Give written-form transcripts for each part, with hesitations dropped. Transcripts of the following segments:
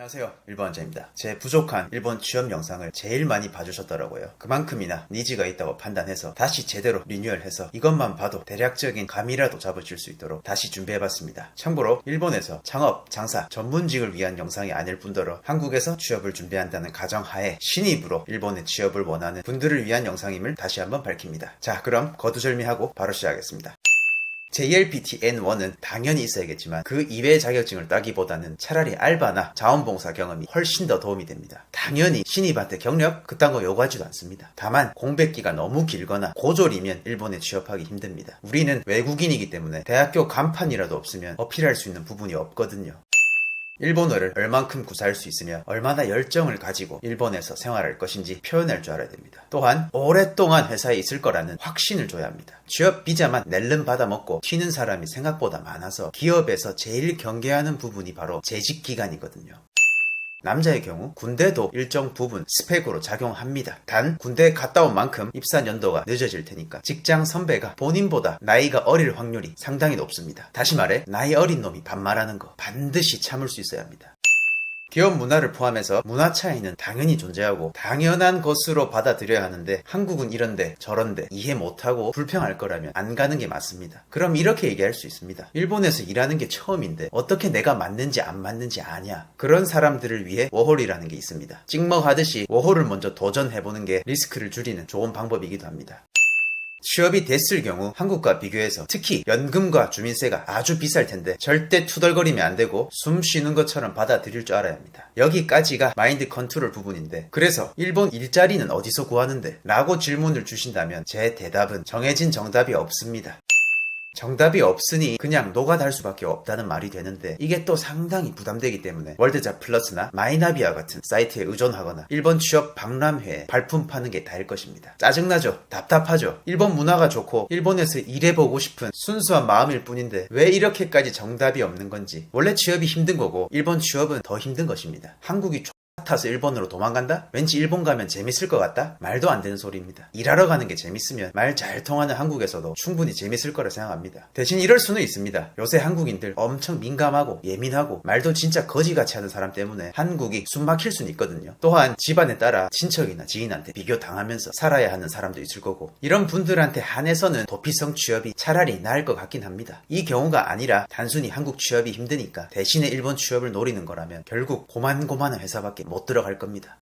안녕하세요, 일본어자입니다. 제 부족한 일본 취업 영상을 제일 많이 봐주셨더라고요. 그만큼이나 니즈가 있다고 판단해서 다시 제대로 리뉴얼해서 이것만 봐도 대략적인 감이라도 잡으실 수 있도록 다시 준비해봤습니다. 참고로 일본에서 창업, 장사, 전문직을 위한 영상이 아닐 뿐더러 한국에서 취업을 준비한다는 가정하에 신입으로 일본에 취업을 원하는 분들을 위한 영상임을 다시 한번 밝힙니다. 자, 그럼 거두절미하고 바로 시작하겠습니다. JLPT N1은 당연히 있어야겠지만 그 이외의 자격증을 따기보다는 차라리 알바나 자원봉사 경험이 훨씬 더 도움이 됩니다. 당연히 신입한테 경력 그딴 거 요구하지도 않습니다. 다만 공백기가 너무 길거나 고졸이면 일본에 취업하기 힘듭니다. 우리는 외국인이기 때문에 대학교 간판이라도 없으면 어필할 수 있는 부분이 없거든요. 일본어를 얼만큼 구사할 수 있으며 얼마나 열정을 가지고 일본에서 생활할 것인지 표현할 줄 알아야 됩니다. 또한 오랫동안 회사에 있을 거라는 확신을 줘야 합니다. 취업 비자만 낼름 받아먹고 튀는 사람이 생각보다 많아서 기업에서 제일 경계하는 부분이 바로 재직 기간이거든요. 남자의 경우 군대도 일정 부분 스펙으로 작용합니다. 단 군대에 갔다 온 만큼 입사 연도가 늦어질 테니까 직장 선배가 본인보다 나이가 어릴 확률이 상당히 높습니다. 다시 말해 나이 어린 놈이 반말하는 거 반드시 참을 수 있어야 합니다. 기업 문화를 포함해서 문화 차이는 당연히 존재하고 당연한 것으로 받아들여야 하는데 한국은 이런데 저런데 이해 못하고 불평할 거라면 안 가는 게 맞습니다. 그럼 이렇게 얘기할 수 있습니다. 일본에서 일하는 게 처음인데 어떻게 내가 맞는지 안 맞는지 아냐. 그런 사람들을 위해 워홀이라는 게 있습니다. 찍먹하듯이 워홀을 먼저 도전해보는 게 리스크를 줄이는 좋은 방법이기도 합니다. 취업이 됐을 경우 한국과 비교해서 특히 연금과 주민세가 아주 비쌀 텐데 절대 투덜거리면 안 되고 숨 쉬는 것처럼 받아들일 줄 알아야 합니다. 여기까지가 마인드 컨트롤 부분인데 그래서 일본 일자리는 어디서 구하는데? 라고 질문을 주신다면 제 대답은 정해진 정답이 없습니다. 정답이 없으니 그냥 노가다 할 수밖에 없다는 말이 되는데 이게 또 상당히 부담되기 때문에 월드잡 플러스나 마이나비아 같은 사이트에 의존하거나 일본 취업 박람회에 발품 파는 게 다일 것입니다. 짜증나죠? 답답하죠? 일본 문화가 좋고 일본에서 일해보고 싶은 순수한 마음일 뿐인데 왜 이렇게까지 정답이 없는 건지. 원래 취업이 힘든 거고 일본 취업은 더 힘든 것입니다. 한국이 타서 일본으로 도망간다? 왠지 일본 가면 재밌을 것 같다? 말도 안 되는 소리입니다. 일하러 가는 게 재밌으면 말 잘 통하는 한국에서도 충분히 재밌을 거라 생각합니다. 대신 이럴 수는 있습니다. 요새 한국인들 엄청 민감하고 예민하고 말도 진짜 거지같이 하는 사람 때문에 한국이 숨막힐 수는 있거든요. 또한 집안에 따라 친척이나 지인한테 비교당하면서 살아야 하는 사람도 있을 거고 이런 분들한테 한해서는 도피성 취업이 차라리 나을 것 같긴 합니다. 이 경우가 아니라 단순히 한국 취업이 힘드니까 대신에 일본 취업을 노리는 거라면 결국 고만고만한 회사밖에 못 들어갈 겁니다.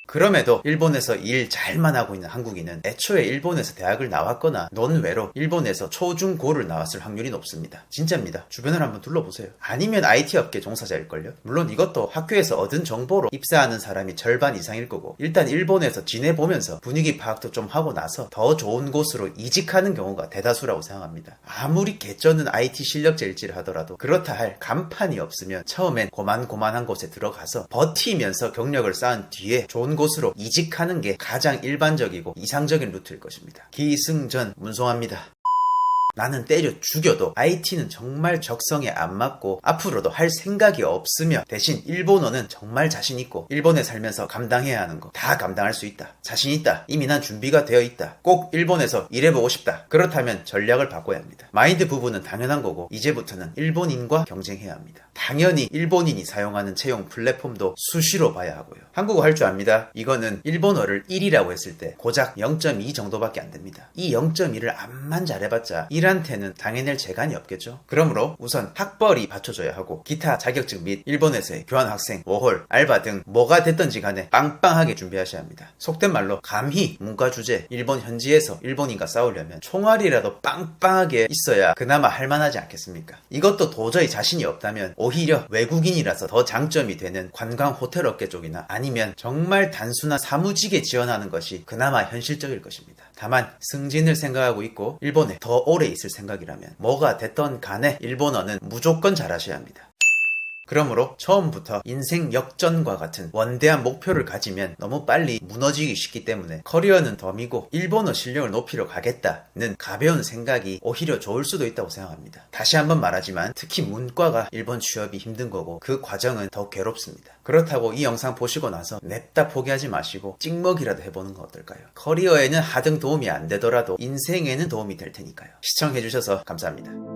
그럼에도 일본에서 일 잘만 하고 있는 한국인은 애초에 일본에서 대학을 나왔거나 논외로 일본에서 초중고를 나왔을 확률이 높습니다. 진짜입니다. 주변을 한번 둘러보세요. 아니면 IT 업계 종사자일걸요? 물론 이것도 학교에서 얻은 정보로 입사하는 사람이 절반 이상일 거고 일단 일본에서 지내보면서 분위기 파악도 좀 하고 나서 더 좋은 곳으로 이직하는 경우가 대다수라고 생각합니다. 아무리 개쩌는 IT 실력자일지를 하더라도 그렇다 할 간판이 없으면 처음엔 고만고만한 곳에 들어가서 버티면서 경력을 쌓은 뒤에 좋은 곳으로 이직하는 게 가장 일반적이고 이상적인 루트일 것입니다. 기승전 문송합니다. 나는 때려 죽여도 IT는 정말 적성에 안 맞고 앞으로도 할 생각이 없으며 대신 일본어는 정말 자신 있고 일본에 살면서 감당해야 하는 거 다 감당할 수 있다. 자신 있다. 이미 난 준비가 되어 있다. 꼭 일본에서 일해보고 싶다. 그렇다면 전략을 바꿔야 합니다. 마인드 부분은 당연한 거고 이제부터는 일본인과 경쟁해야 합니다. 당연히 일본인이 사용하는 채용 플랫폼도 수시로 봐야 하고요. 한국어 할 줄 압니다. 이거는 일본어를 1이라고 했을 때 고작 0.2 정도밖에 안 됩니다. 이 0.2를 암만 잘해봤자 한테는 당해낼 재간이 없겠죠. 그러므로 우선 학벌이 받쳐줘야 하고 기타 자격증 및 일본에서의 교환학생, 워홀, 알바 등 뭐가 됐던지 간에 빵빵하게 준비하셔야 합니다. 속된 말로 감히 문과 주제 일본 현지에서 일본인과 싸우려면 총알이라도 빵빵하게 있어야 그나마 할만하지 않겠습니까? 이것도 도저히 자신이 없다면 오히려 외국인이라서 더 장점이 되는 관광 호텔 업계 쪽이나 아니면 정말 단순한 사무직에 지원하는 것이 그나마 현실적일 것입니다. 다만 승진을 생각하고 있고 일본에 더 오래 있을 생각이라면 뭐가 됐던 간에 일본어는 무조건 잘하셔야 합니다. 그러므로 처음부터 인생 역전과 같은 원대한 목표를 가지면 너무 빨리 무너지기 쉽기 때문에 커리어는 덤이고 일본어 실력을 높이러 가겠다는 가벼운 생각이 오히려 좋을 수도 있다고 생각합니다. 다시 한번 말하지만 특히 문과가 일본 취업이 힘든 거고 그 과정은 더 괴롭습니다. 그렇다고 이 영상 보시고 나서 냅다 포기하지 마시고 찍먹이라도 해보는 건 어떨까요? 커리어에는 하등 도움이 안 되더라도 인생에는 도움이 될 테니까요. 시청해주셔서 감사합니다.